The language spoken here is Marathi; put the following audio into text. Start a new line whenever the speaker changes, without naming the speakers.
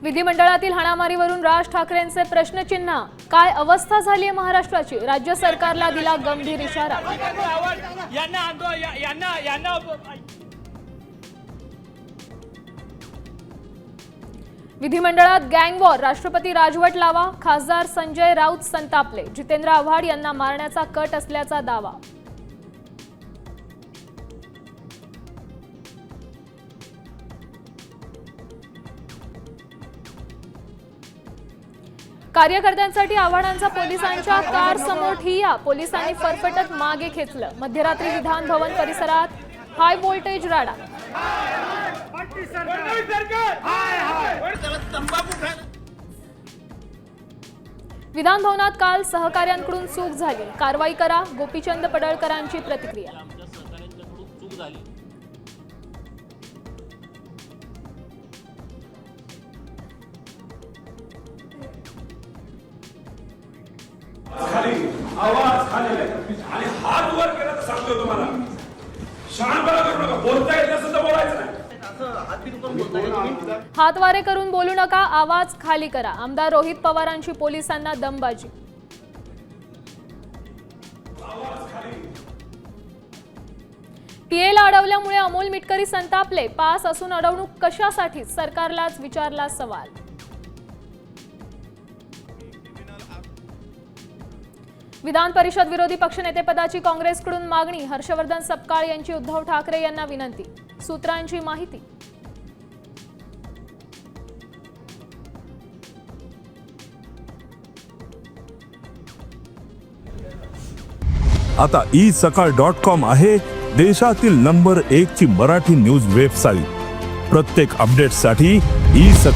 विधिमंडळातील हाणामारीवरून राज ठाकरेंचे प्रश्नचिन्ह। काय अवस्था झाली आहे महाराष्ट्राची? राज्य सरकारला दिला गंभीर इशारा। विधिमंडळात गँग वॉर, राष्ट्रपती राजवट लावा। खासदार संजय राऊत संतापले। जितेंद्र आव्हाड यांना मारण्याचा कट असल्याचा दावा। कार्यकर्त्यांसाठी आव्हाडांचा पोलिसांच्या कार समोर ठिय्या। पोलिसांनी फरफटत मागे खेचलं। मध्यरात्री विधान भवन परिसरात हाय व्होल्टेज राडा। विधान भवनात काल सहकार्यांकडून चूक झाली, कारवाई करा। गोपीचंद पडळकरांची प्रतिक्रिया।
आवाज खाली आणि हात वर केला तर सांगतो तुम्हाला, शहाणपणा करू नका। बोलता येत नसेल तर बोलायचं नाही।
हात वारे करून बोलू नका, आवाज खाली करा। आमदार रोहित पवारांची पोलिसांना दमबाजी। टीएला अडवल्यामुळे अमोल मिटकरी संतापले। पास असून अडवणूक कशासाठी? सरकारलाच विचारला सवाल। विधान परिषद विरोधी पक्षनेतेपदाची काँग्रेसकडून मागणी। हर्षवर्धन सपकाळ यांची उद्धव ठाकरे यांना विनंती। सूत्रांची माहिती।
आता isakal.com आहे देशातील नंबर 1 ची मराठी न्यूज वेबसाईट। प्रत्येक अपडेटसाठी isakal